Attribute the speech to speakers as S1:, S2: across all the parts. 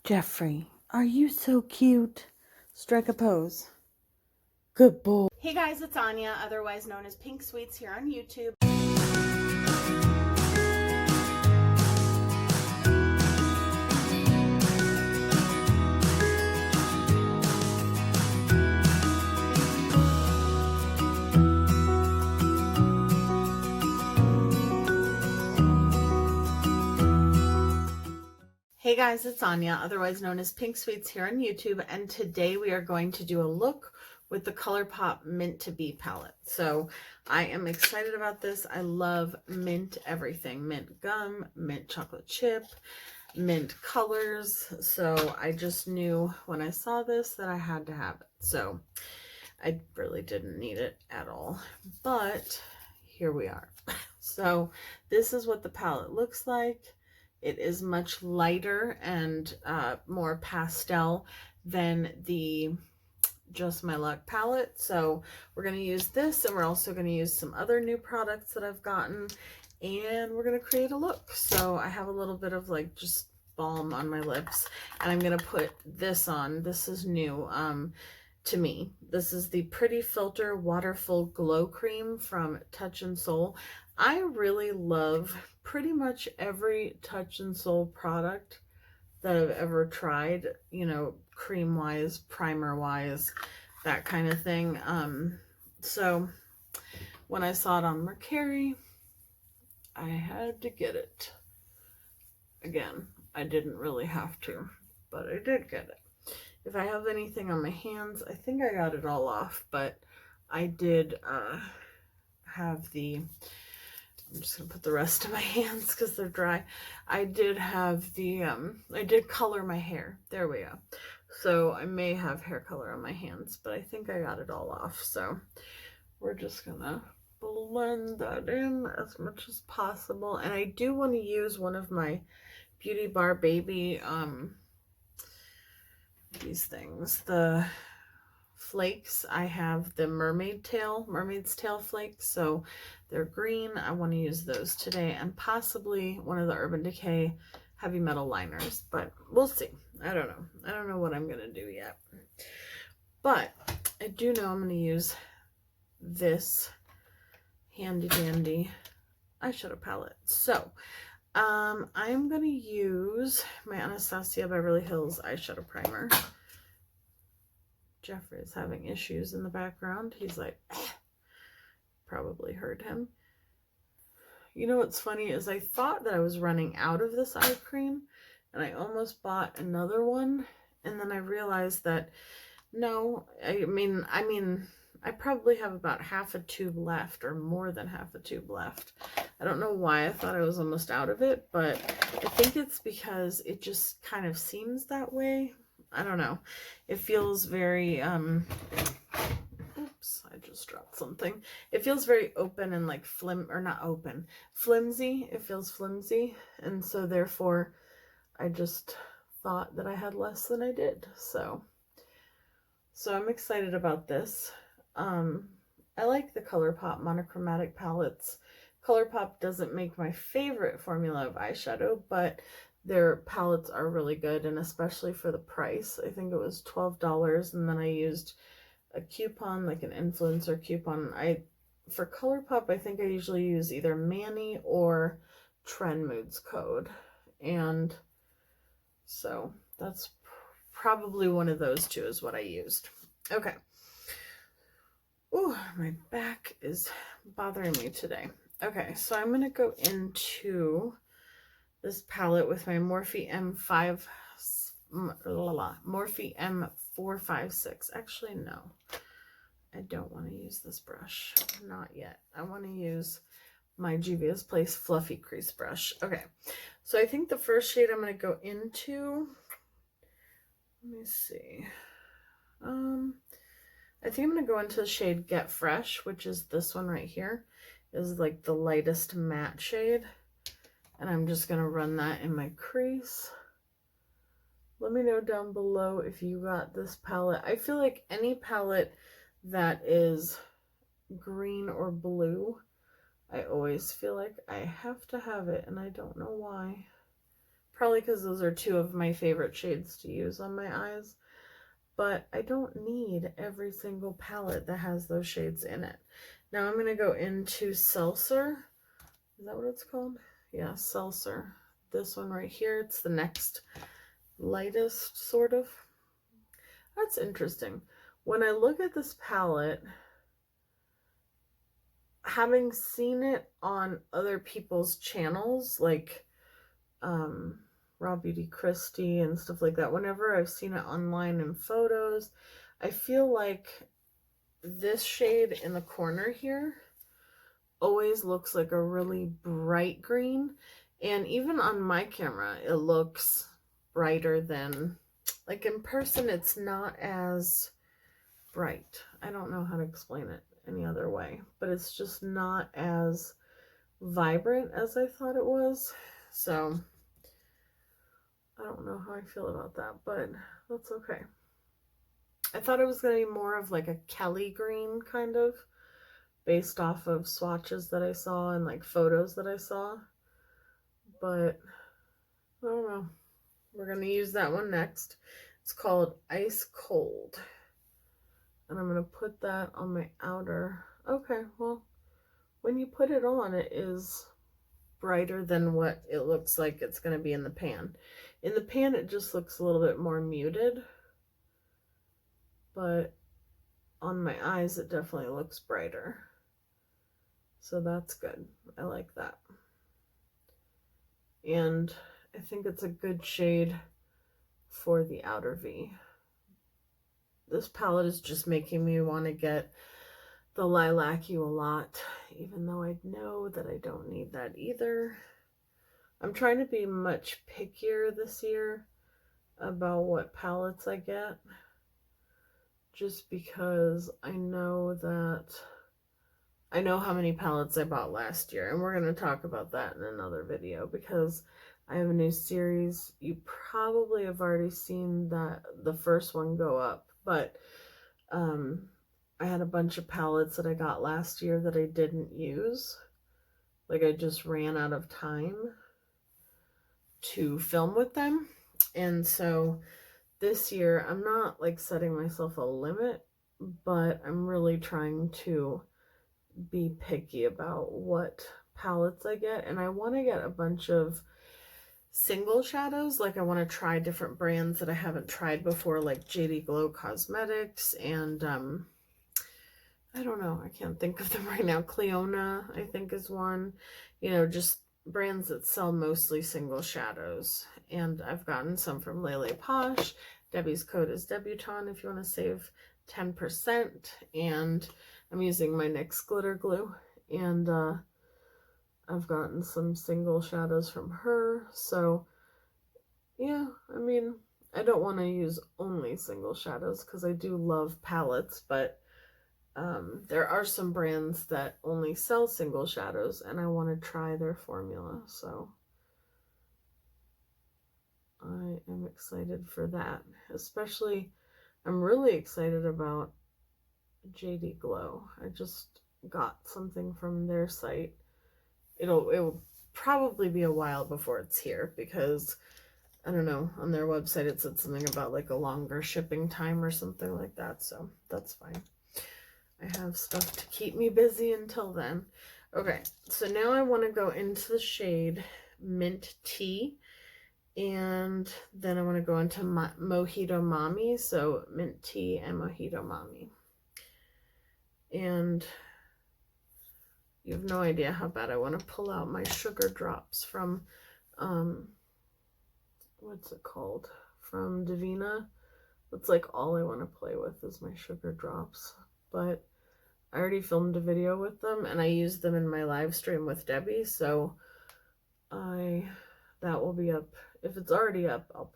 S1: Jeffrey, are you so cute? Strike a pose. Good boy.
S2: Hey guys, it's Anya, otherwise known as Pink Sweets here on YouTube. Hey guys, it's Anya, otherwise known as Pink Sweets here on YouTube, and today we are going to do a look with the Colourpop Mint to Be palette. So I am excited about this. I love mint everything. Mint gum, mint chocolate chip, mint colors. So I just knew when I saw this that I had to have it. So I really didn't need it at all, but here we are. So this is what the palette looks like. It is much lighter and more pastel than the Just My Luck palette. So we're going to use this, and we're also going to use some other new products that I've gotten, and we're going to create a look. So I have a little bit of like just balm on my lips, and I'm going to put this on. This is new to me. This is the Pretty Filter Waterful Glow Cream from Touch in Sol. I really love pretty much every Touch in Sol product that I've ever tried, you know, cream wise, primer wise, that kind of thing. So when I saw it on Mercari, I had to get it. Again, I didn't really have to, but I did get it. If I have anything on my hands, I think I got it all off, but I did have the, I'm just gonna put the rest of my hands because they're dry. I did have the, I did color my hair. There we go. So I may have hair color on my hands, but I think I got it all off. So we're just gonna blend that in as much as possible. And I do want to use one of my Beauty Bar Baby, these things, the flakes. I have the mermaid's tail flakes, so they're green. I want to use those today, and possibly one of the Urban Decay heavy metal liners, but we'll see. I don't know what I'm gonna do yet, but I do know I'm gonna use this handy dandy eyeshadow palette. So I'm gonna use my Anastasia Beverly Hills eyeshadow primer. Jeffrey is having issues in the background. He's like, probably heard him. You know what's funny is I thought that I was running out of this eye cream, and I almost bought another one, and then I realized that no, I mean I probably have about half a tube left, or more than half a tube left. I don't know why I thought I was almost out of it, but I think it's because it just kind of seems that way. I don't know. It feels very, oops, I just dropped something. It feels very open and like flimsy. It feels flimsy. And so therefore, I just thought that I had less than I did. So I'm excited about this. I like the Colourpop monochromatic palettes. Colourpop doesn't make my favorite formula of eyeshadow, but their palettes are really good, and especially for the price. I think it was $12, and then I used a coupon, like an influencer coupon. For Colourpop, I think I usually use either Manny or Trend Moods code, and so that's probably one of those two is what I used. Okay. Ooh, my back is bothering me today. Okay, so I'm gonna go into this palette with my Morphe M456. Actually, no, I don't want to use this brush. Not yet. I want to use my Juvia's Place Fluffy Crease Brush. Okay, so I think the first shade I'm going to go into, let me see. I think I'm going to go into the shade Get Fresh, which is this one right here. Is like the lightest matte shade. And I'm just going to run that in my crease. Let me know down below if you got this palette. I feel like any palette that is green or blue, I always feel like I have to have it, and I don't know why. Probably because those are two of my favorite shades to use on my eyes. But I don't need every single palette that has those shades in it. Now I'm going to go into Seltzer. Is that what it's called? Yeah, Seltzer. This one right here. It's the next lightest, sort of. That's interesting. When I look at this palette, having seen it on other people's channels, like Raw Beauty Christie and stuff like that, whenever I've seen it online in photos, I feel like this shade in the corner here always looks like a really bright green, and even on my camera it looks brighter than, like, in person it's not as bright. I don't know how to explain it any other way, but it's just not as vibrant as I thought it was. So I don't know how I feel about that, but that's okay. I thought it was going to be more of like a Kelly green, kind of, based off of swatches that I saw and like photos that I saw. But I don't know. We're going to use that one next. It's called Ice Cold. And I'm going to put that on my outer. Okay, well, when you put it on, it is brighter than what it looks like it's going to be in the pan. In the pan, it just looks a little bit more muted. But on my eyes, it definitely looks brighter. So that's good. I like that. And I think it's a good shade for the outer V. This palette is just making me want to get the Lilac You a lot, even though I know that I don't need that either. I'm trying to be much pickier this year about what palettes I get, just because I know how many palettes I bought last year, and we're going to talk about that in another video because I have a new series. You probably have already seen that the first one go up, but I had a bunch of palettes that I got last year that I didn't use. Like, I just ran out of time to film with them. And so this year, I'm not like setting myself a limit, but I'm really trying to be picky about what palettes I get. And I want to get a bunch of single shadows. Like, I want to try different brands that I haven't tried before, like JD Glow Cosmetics and I don't know, I can't think of them right now. Cleona, I think, is one. You know, just brands that sell mostly single shadows. And I've gotten some from Lele Posh. Debbie's code is DEBUTAWN if you want to save 10%. And I'm using my NYX glitter glue. And I've gotten some single shadows from her. So, yeah, I mean, I don't want to use only single shadows because I do love palettes, but there are some brands that only sell single shadows, and I want to try their formula, so I am excited for that. Especially, I'm really excited about JD Glow. I just got something from their site. It will probably be a while before it's here because, I don't know, on their website it said something about like a longer shipping time or something like that, so that's fine. I have stuff to keep me busy until then. Okay, so now I want to go into the shade Mint Tea, and then I want to go into Mojito Mommy, so Mint Tea and Mojito Mommy. And you have no idea how bad I want to pull out my sugar drops from, what's it called? From Davina. That's like all I want to play with is my sugar drops. But I already filmed a video with them and I used them in my live stream with Debbie, so that will be up. If it's already up, I'll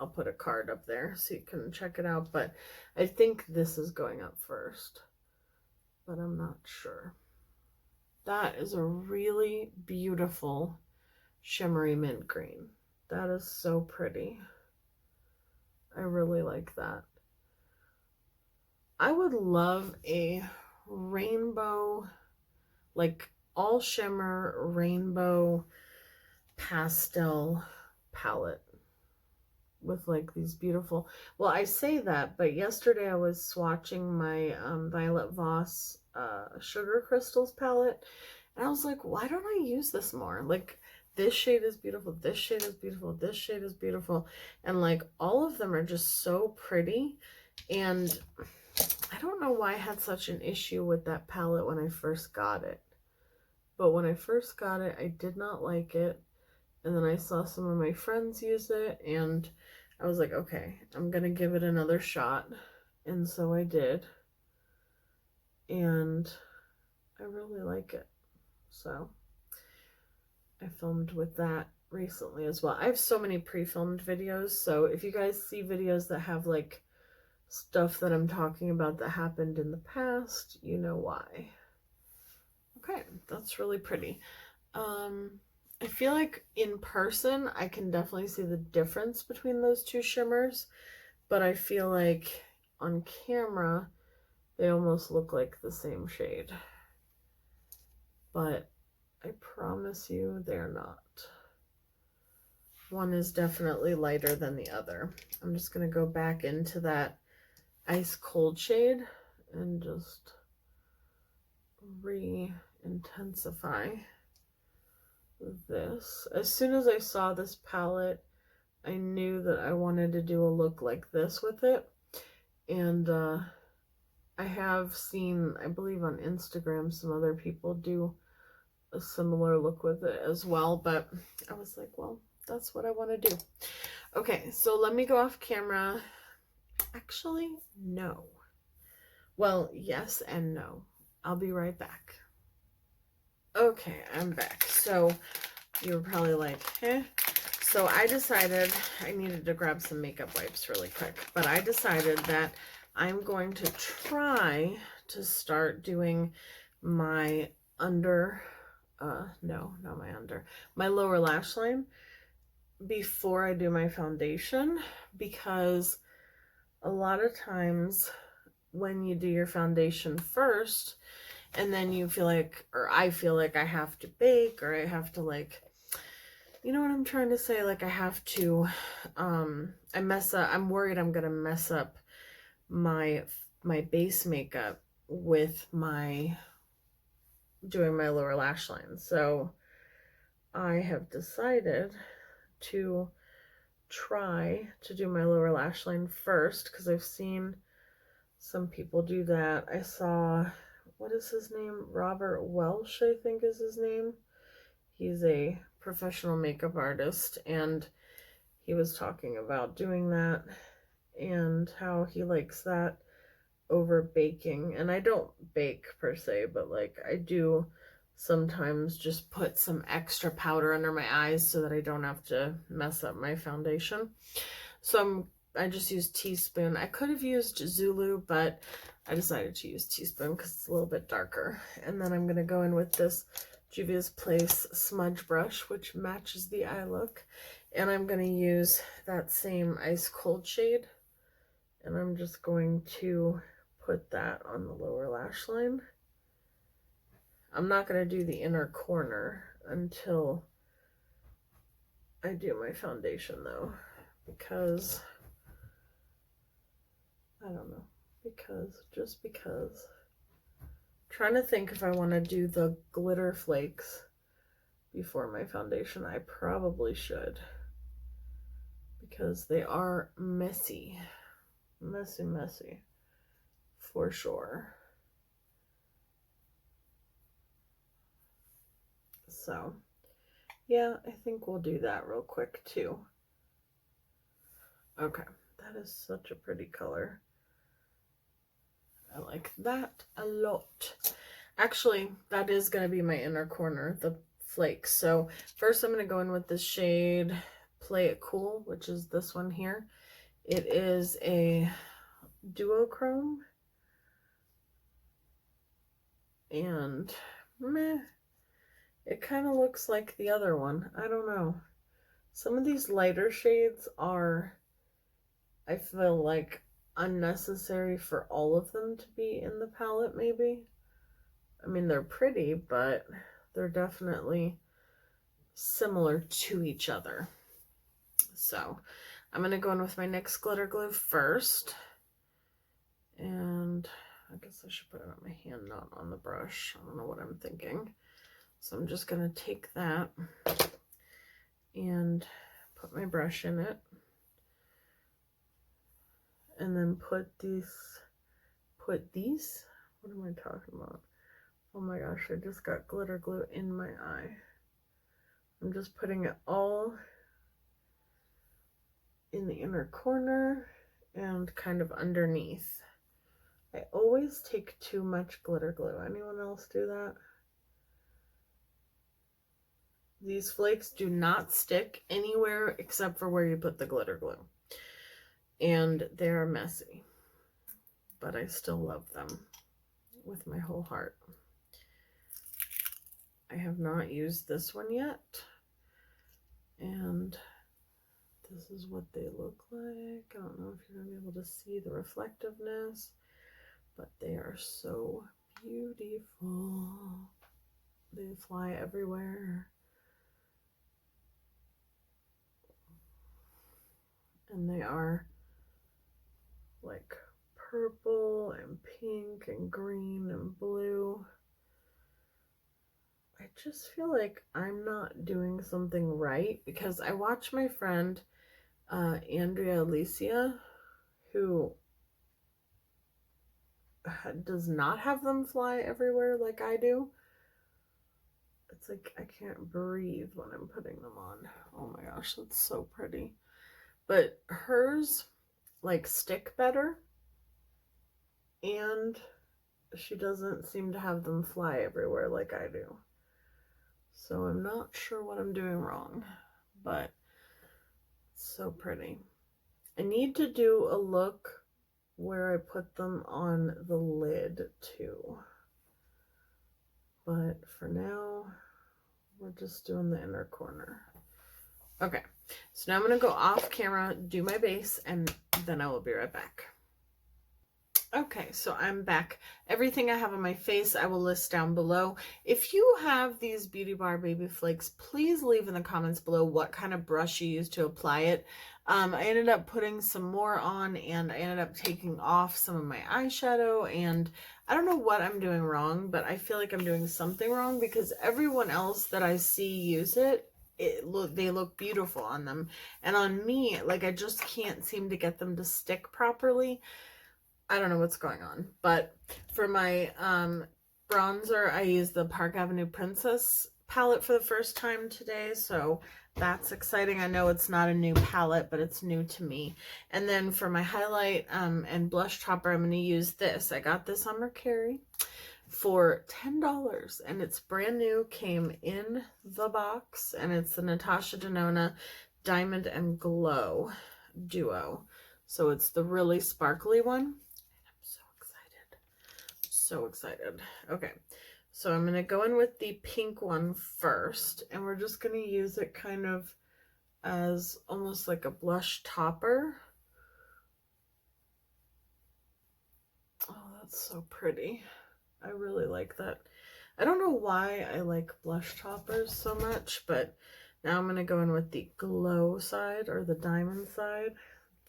S2: put a card up there so you can check it out, but I think this is going up first, but I'm not sure. That is a really beautiful shimmery mint green. That is so pretty. I really like that. I would love a rainbow, like all shimmer rainbow pastel palette with like these beautiful, well, I say that, but yesterday I was swatching my Violet Voss Sugar Crystals palette, and I was like, why don't I use this more? Like, this shade is beautiful, this shade is beautiful, this shade is beautiful, and like all of them are just so pretty. And I don't know why I had such an issue with that palette when I first got it, but when I first got it, I did not like it. And then I saw some of my friends use it, and I was like, okay, I'm gonna give it another shot. And so I did, and I really like it. So I filmed with that recently as well. I have so many pre-filmed videos, so if you guys see videos that have like stuff that I'm talking about that happened in the past, you know why. Okay, that's really pretty. I feel like in person I can definitely see the difference between those two shimmers, but I feel like on camera they almost look like the same shade. But I promise you they're not. One is definitely lighter than the other. I'm just going to go back into that ice cold shade and just re-intensify this. As soon as I saw this palette, I knew that I wanted to do a look like this with it. And I have seen, I believe on Instagram, some other people do a similar look with it as well, but I was like, well, that's what I want to do. Okay, so let me go off camera. Actually, no. Well, yes and no. I'll be right back. Okay, I'm back. So you were probably like, eh. So I decided I needed to grab some makeup wipes really quick, but I decided that I'm going to try to start doing my under, no, not my under, my lower lash line before I do my foundation, because a lot of times when you do your foundation first and then you feel like, or I feel like I have to bake, or I have to like, you know what I'm trying to say? Like I have to, I mess up, I'm worried I'm going to mess up my base makeup with my, doing my lower lash line. So I have decided to try to do my lower lash line first, because I've seen some people do that. I saw, what is his name? Robert Welsh, I think is his name. He's a professional makeup artist, and he was talking about doing that and how he likes that over baking. And I don't bake per se, but like I do sometimes just put some extra powder under my eyes so that I don't have to mess up my foundation. So I just used teaspoon. I could have used Zulu, but I decided to use teaspoon because it's a little bit darker. And then I'm going to go in with this Juvia's Place smudge brush, which matches the eye look. And I'm going to use that same ice cold shade. And I'm just going to put that on the lower lash line. I'm not going to do the inner corner until I do my foundation though, because I don't know, just because. I'm trying to think if I want to do the glitter flakes before my foundation. I probably should, because they are messy for sure. So yeah, I think we'll do that real quick too. Okay, that is such a pretty color. I like that a lot. Actually, that is going to be my inner corner, the flakes. So first I'm going to go in with this shade Play It Cool, which is this one here. It is a duochrome, and meh, it kind of looks like the other one. I don't know. Some of these lighter shades are, I feel like, unnecessary for all of them to be in the palette, maybe. I mean, they're pretty, but they're definitely similar to each other. So I'm going to go in with my NYX glitter glue first. And I guess I should put it on my hand, not on the brush. I don't know what I'm thinking. So I'm just going to take that and put my brush in it. And then put these, what am I talking about? Oh my gosh, I just got glitter glue in my eye. I'm just putting it all in the inner corner and kind of underneath. I always take too much glitter glue. Anyone else do that? These flakes do not stick anywhere except for where you put the glitter glue. And they're messy, but I still love them with my whole heart. I have not used this one yet, and this is what they look like. I don't know if you're going to be able to see the reflectiveness, but they are so beautiful. They fly everywhere. And they are like purple and pink and green and blue. I just feel like I'm not doing something right, because I watch my friend Andrea Alicia, who does not have them fly everywhere like I do. It's like I can't breathe when I'm putting them on. Oh my gosh, that's so pretty. But hers like stick better, and she doesn't seem to have them fly everywhere like I do. So I'm not sure what I'm doing wrong, but it's so pretty. I need to do a look where I put them on the lid too. But for now, we're just doing the inner corner. Okay, so now I'm going to go off camera, do my base, and then I will be right back. Okay, so I'm back. Everything I have on my face, I will list down below. If you have these Beauty Bar Baby Flakes, please leave in the comments below what kind of brush you use to apply it. I ended up putting some more on, and I ended up taking off some of my eyeshadow, and I don't know what I'm doing wrong, but I feel like I'm doing something wrong, because everyone else that I see use it, they look beautiful on them. And on me, like, I just can't seem to get them to stick properly. I don't know what's going on. But for my bronzer, I used the Park Avenue Princess palette for the first time today, so that's exciting. I know it's not a new palette, but it's new to me. And then for my highlight and blush topper, I'm going to use this. I got this on Mercari for $10, and it's brand new, came in the box, and it's the Natasha Denona Diamond and Glow Duo. So it's the really sparkly one. So excited. Okay, so I'm going to go in with the pink one first, and we're just going to use it kind of as almost like a blush topper. Oh, that's so pretty. I really like that. I don't know why I like blush toppers so much, but now I'm going to go in with the glow side, or the diamond side,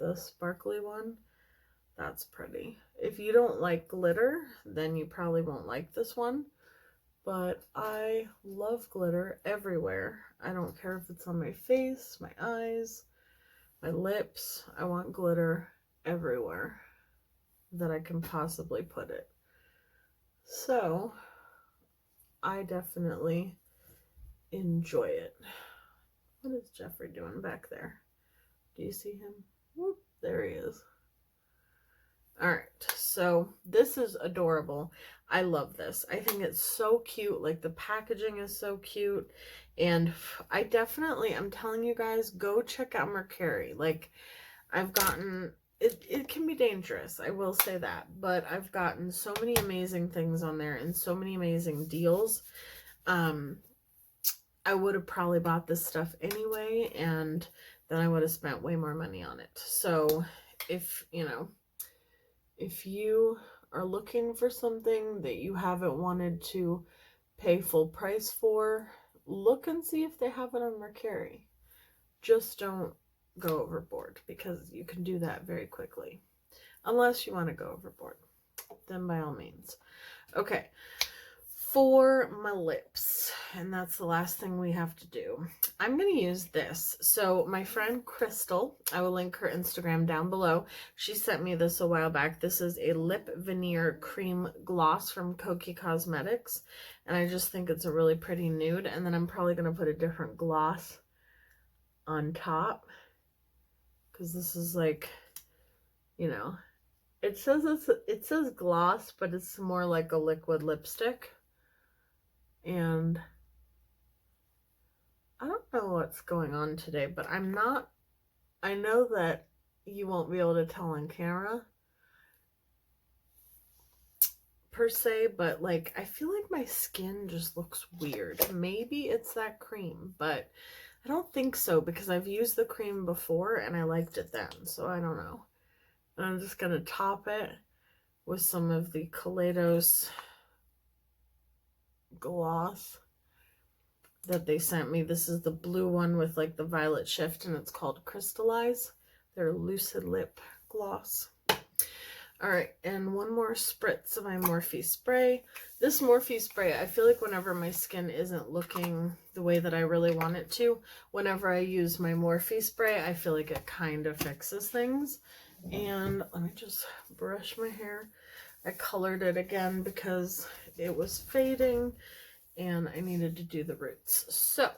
S2: the sparkly one. That's pretty. If you don't like glitter, then you probably won't like this one. But I love glitter everywhere. I don't care if it's on my face, my eyes, my lips. I want glitter everywhere that I can possibly put it. So I definitely enjoy it. What is Jeffrey doing back there? Do you see him? Whoop, there he is. All right, so this is adorable. I love this. I think it's so cute. Like, the packaging is so cute. And I definitely, I'm telling you guys, go check out Mercari. Like, I've gotten, it can be dangerous, I will say that. But I've gotten so many amazing things on there and so many amazing deals. I would have probably bought this stuff anyway, and then I would have spent way more money on it. So if, you know, if you are looking for something that you haven't wanted to pay full price for, look and see if they have it on Mercari. Just don't go overboard, because you can do that very quickly. Unless you want to go overboard, then by all means. Okay, for my lips, and that's the last thing we have to do, I'm going to use this. So my friend Crystal, I will link her Instagram down below. She sent me this a while back. This is a lip veneer cream gloss from Kokie Cosmetics, and I just think it's a really pretty nude. And then I'm probably going to put a different gloss on top, because this is like, you know, it says gloss, but it's more like a liquid lipstick. And I don't know what's going on today, but I know that you won't be able to tell on camera per se, but like, I feel like my skin just looks weird. Maybe it's that cream, but I don't think so, because I've used the cream before and I liked it then, so I don't know. And I'm just going to top it with some of the Kaleidos gloss that they sent me. This is the blue one with like the violet shift, and it's called Crystallize. Their Lucid Lip Gloss. All right, and one more spritz of my Morphe spray. This Morphe spray, I feel like whenever my skin isn't looking the way that I really want it to, whenever I use my Morphe spray, I feel like it kind of fixes things. And let me just brush my hair. I colored it again because it was fading and I needed to do the roots. So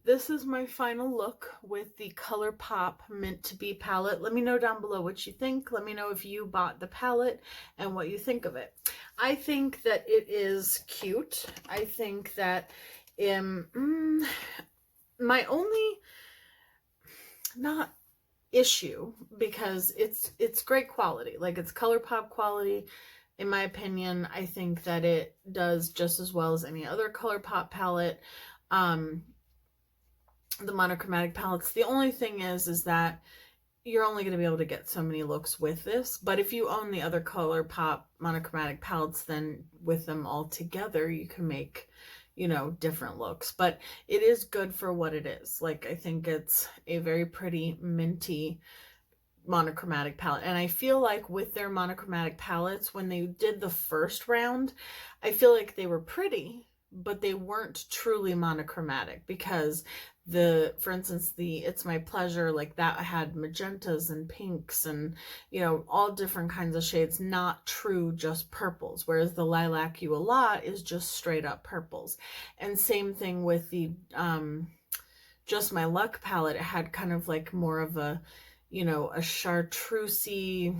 S2: this is my final look with the Colourpop Mint to Be palette. Let me know down below what you think. Let me know if you bought the palette and what you think of it. I think that it is cute. I think that my only not issue, because it's great quality, like it's Colourpop quality. In my opinion, I think that it does just as well as any other Colourpop palette. The monochromatic palettes. The only thing is that you're only going to be able to get so many looks with this. But if you own the other Colourpop monochromatic palettes, then with them all together, you can make, you know, different looks. But it is good for what it is. Like, I think it's a very pretty minty monochromatic palette, and I feel like with their monochromatic palettes, when they did the first round, I feel like they were pretty, but they weren't truly monochromatic, because for instance, the It's My Pleasure, like that had magentas and pinks and, you know, all different kinds of shades, not true just purples, whereas the Lilac You a Lot is just straight up purples. And same thing with the Just My Luck palette. It had kind of like more of a, you know, a chartreusey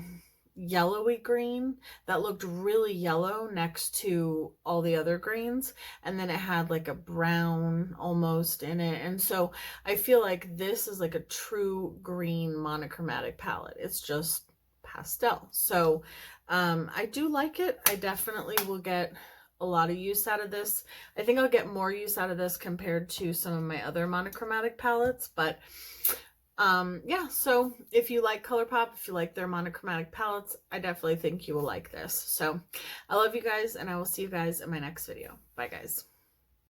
S2: yellowy green that looked really yellow next to all the other greens, and then it had like a brown almost in it. And so I feel like this is like a true green monochromatic palette. It's just pastel. So I do like it. I definitely will get a lot of use out of this. I think I'll get more use out of this compared to some of my other monochromatic palettes, but yeah, so if you like Colourpop, if you like their monochromatic palettes, I definitely think you will like this. So I love you guys, and I will see you guys in my next video. Bye guys.